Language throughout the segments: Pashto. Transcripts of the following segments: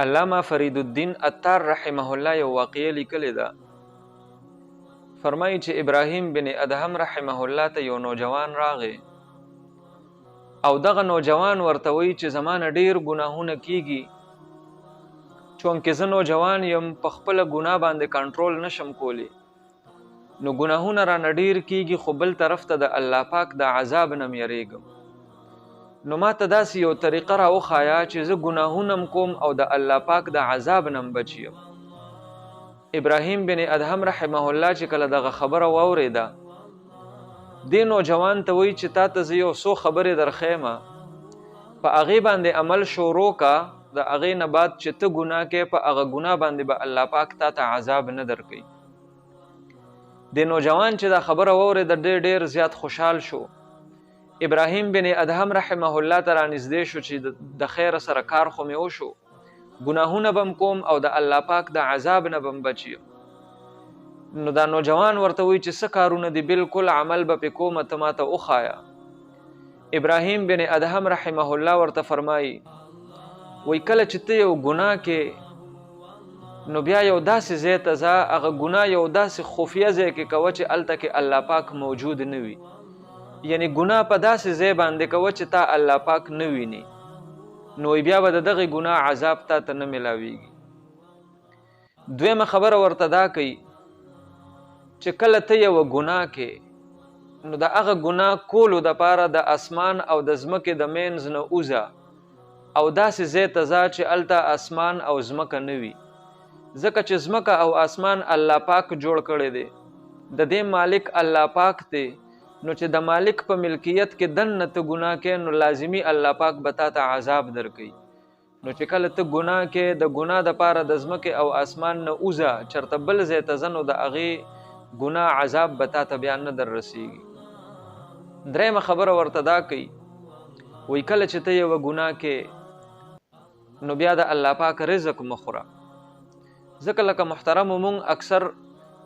علامه فرید الدین عطار رحمه الله یو واقعه لیکلې ده. فرمایي چې ابراهیم بن ادهم رحمه الله ته یو نوجوان راغی او دغه نوجوان ورته وایي چې زمانه ډیر ګناهونه کیږي، چونکې زه نوجوان یم، په خپله ګناه باندې کنټرول نشم کولی، نو ګناهونه رانه ډیر کیږي، خو بل طرف ته د الله پاک د عذاب نه م یریږم. نو ما ته داسې یو طریقه راوښایه چې زه ګناهونه م کوم او د الله پاک د عذاب نه م بچ یم. ابراهیم بن ادهم رحمه الله چې کله دغه خبره واورېده، دې نوجوان ته وایي چې تا ته زه یو څو خبرې درښیمه، په هغې باندې عمل شروع کا، د هغې نه بعد چې ته ګناه کوې په هغه ګناه باندې به الله پاک تا ته عذاب نه درکوي. د نوجوان چې دا خبره واورېده ډېر زیات خوشحال شو. ابراهیم بن ادهم رحمه الله ته رانږدې شو چې د خیر سره کار خو مې وشو، ګناهونه به م کوم او د الله پاک د عذاب نه به م بچ یم. نو دا نوجوان ورته وایي چې څه کارونه دي، بالکل عمل به پې کومه، ته ماته وښایه. ابراهیم بن ادهم رحمه الله ورته فرمایي، وایي کله چې ته یو ګناه کې نو بیا یو داسې ځای ته ځه، هغه ګناه یو داسې خفیه ځای کې کوه چې هلته کې الله پاک موجود نه وي، یعنی ګناه په داسې ځای باندې کوه چې تا الله پاک نه ویني، نو بیا به د دغې ګناه عذاب تا ته نه میلاویږي. دویمه خبره ورته دا کوي چې کله ته یوه ګناه کې، نو د هغه ګناه کولو دپاره د اسمان او د ځمکې د مینځ نه وځه او داسې ځای ته ځه چې هلته اسمان او ځمکه نه وي، ځکه چې ځمکه او اسمان الله پاک جوړ کړی دی، د دې مالک الله پاک دی، نو چې د مالک په ملکیت کې دننه ته ګناه کې، نو لازمي الله پاک به تا ته عذاب درکوي. نو چې کله ته ګناه کې، د ګناه دپاره د ځمکې او اسمان نه وځه، چېرته بل ځای ته ځه، نو د هغې ګناه عذاب به تا ته بیا نه در رسیږي. درېیمه خبره ورته دا کوي، وایي کله چې ته یوه ګناه کې، نو بیا د الله پاک رزق مه خوره، ځکه لکه محترمو مونږ اکثر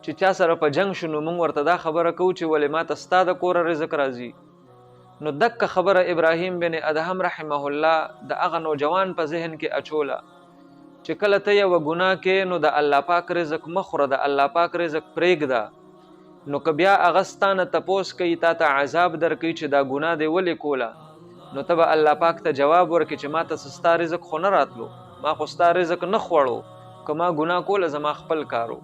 چې چا سره په جنګ شو نو مونږ ورته دا خبره کوو چې ولې ما ته ستا د کوره رزق راځي. نو دکه خبره ابراهیم بن ادهم رحمه الله د هغه نوجوان په ذهن کې اچوله چې کله ته یوه ګناه کې، نو د الله پاک رزق مه خوره، د الله پاک رزق پرېږده، نو که بیا هغه ستا نه تپوس کوي، تا ته عذاب درکوي چې دا ګناه دې ولې کوله، نو ته به الله پاک ته جواب ورکړي چې ما ته ستا رزق خو نه راتلو، ما خو ستا رزق نه خوړو، که ما ګناه کوله زما خپل کارو.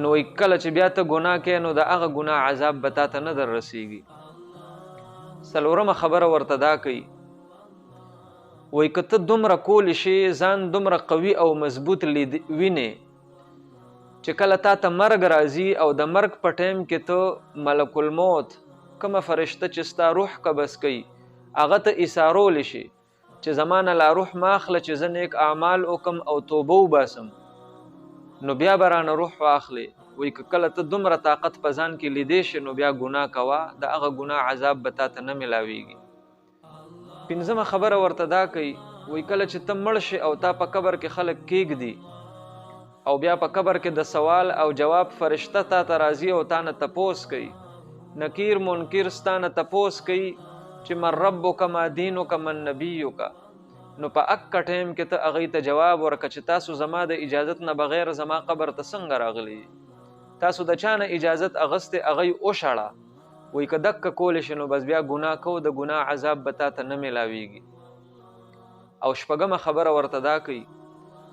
نو کله چې بیا ته ګناه کوې، نو د هغه ګناه عذاب به تا ته نه در رسیږي. څلورمه خبره ورته دا کوي، وایي که ته دومره کولی شي، ځان دومره قوي او مضبوط وینې چې کله تا ته مرګ راځي او د مرګ په ټایم کې ته ملک الموت کومه فرشته چې ستا روح قبض کوي هغه ته ایسارولی شي چې زما نه لا روح ما اخله چې زه نیک اعمال وکم او توبه وباسم، نو بیا به رانه روح واخلې. وایي که کله ته دومره طاقت په ځان کې لیدې شي، نو بیا ګناه کوه، د هغه ګناه عذاب به تا ته نه میلاویږي. پنځمه خبره ورته دا کوي، وایي کله چې ته مړ شي او تا په قبر کې خلک کیږدي او بیا په قبر کې د سوال او جواب فرشته تا ته راځي او تا نه تپوس کوي، نکیر منکر ستا نه تپوس کوي چې من ربک ما دینک من نبیک، نو په اکه ټایم کې ته هغې ته جواب ورکړه چې تاسو زما د اجازت نه بغیر زما قبر ته څنګه راغلی، تاسو د چا نه اجازت اغستې هغه یې وشړه. وایي که دکه کولی شي، نو بس بیا ګناه کو، د ګناه عذاب به تا ته نه میلاویږي. او شپږمه خبره ورته دا کوي،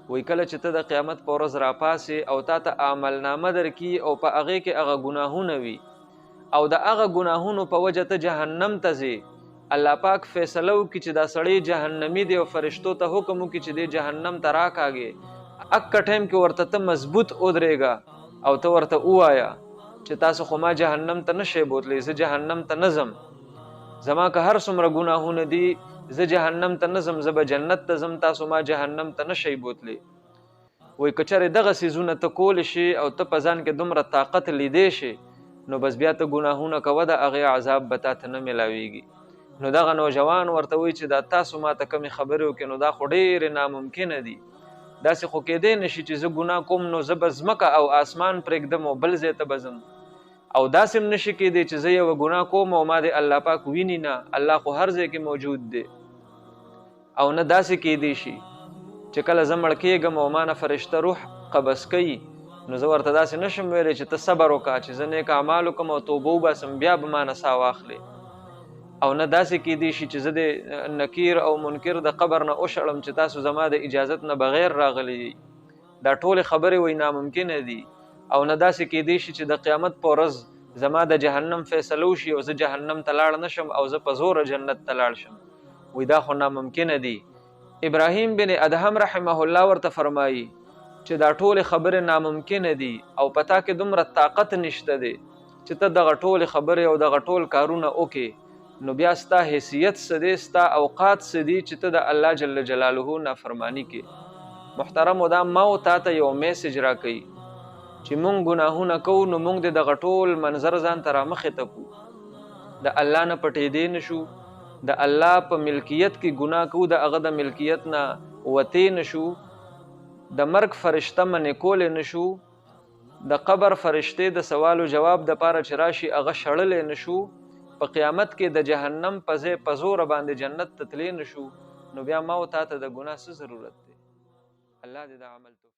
وایي کله چې ته د قیامت په ورځ راپاسې او تا ته عملنامه درکړي او په هغې کې هغه ګناهونه وي او د هغه ګناهونو په وجه ته جهنم ته ځې، الله پاک فیصله وکړي چې دا سړی جهنمي دی او فرشتو ته حکم وکړي چې دی جهنم ته راکاږې، اکه ټایم کې ورته ته مضبوط ودرېږه او ته ورته ووایه چې تاسو خو ما جهنم ته نشئ بوتلی، زه جهنم ته نه ځم، زما که هر څومره ګناهونه دي زه جهنم ته نه ځم، زه به جنت ته ځم، تاسو ما جهنم ته نشئ بوتلی. وایي که چېرې دغه څیزونه ته کولی شي او ته په ځان کې دومره طاقت لیدی شي، نو بس بیا ته ګناهونه کوه، د هغې عذاب به تا ته نه میلاویږي. نو دغه نوجوان ورته وایي چې دا تاسو ما ته کمې خبرې وکړې، نو دا خو ډېرې ناممکنه دي، داسې خو کېدی نشي چې زه ګناه کوم نو زه به ځمکه او اسمان پرېږدم او بل ځای ته به ځم، او داسې هم نشي کېدی چې زه یوه ګناه کوم او ما د الله پاک ویني نه، الله خو هر ځای کې موجود دی. او نه داسې کېدی شي چې کله زه مړ کېږم او ما نه فرشته روح قبض کوي نو زه ورته داسې نشم ویلی چې ته صبر وکړه چې زه نیک اعمال وکړم او توبه وباسم بیا به ما نه ساه واخلې او نه داسې کیدی شي چې زه د نکیر او منکر د قبر نه وشړم چې تاسو زما د اجازت نه بغیر راغلی دا ټولې خبرې وایي ناممکنه دي او نه داسې کیدی شي چې د قیامت په ورځ زما د جهنم فیصله وشي او زه جهنم ته لاړ نشم او زه په زوره جنت ته لاړ شم وایي دا خو ناممکنه دي ابراهیم بن ادهم رحمه الله ورته فرمایي چې دا ټولې خبرې ناممکنه دي او پتا کې دومره طاقت نشته دی چې ته دغه ټولې خبرې او دغه ټول کارونه وکې نو بیا ستا حیثیت څه دی ستا اوقات څه دي چې ته د الله جل جلاله نافرمانی کې محترمو دا ما او تا ته یو میسج راکوي چې مونږ ګناهونه کوو نو مونږ د دغه ټول منظر ځان ته رامخې ته کړو د الله نه پټېدی نشو د الله په ملکیت کې ګناه کوو د هغه د ملکیت نه وتې نشو د مرګ فرشته منې کولی نشو د قبر فرشتې د سوال و جواب دپاره چې راشي هغه شړلی نشو په قیامت کې د جهنم په ځای په زوره باندې جنت ته تللی نشو نو بیا ما او تا ته د ګناه څه ضرورت دی الله دې دا عمل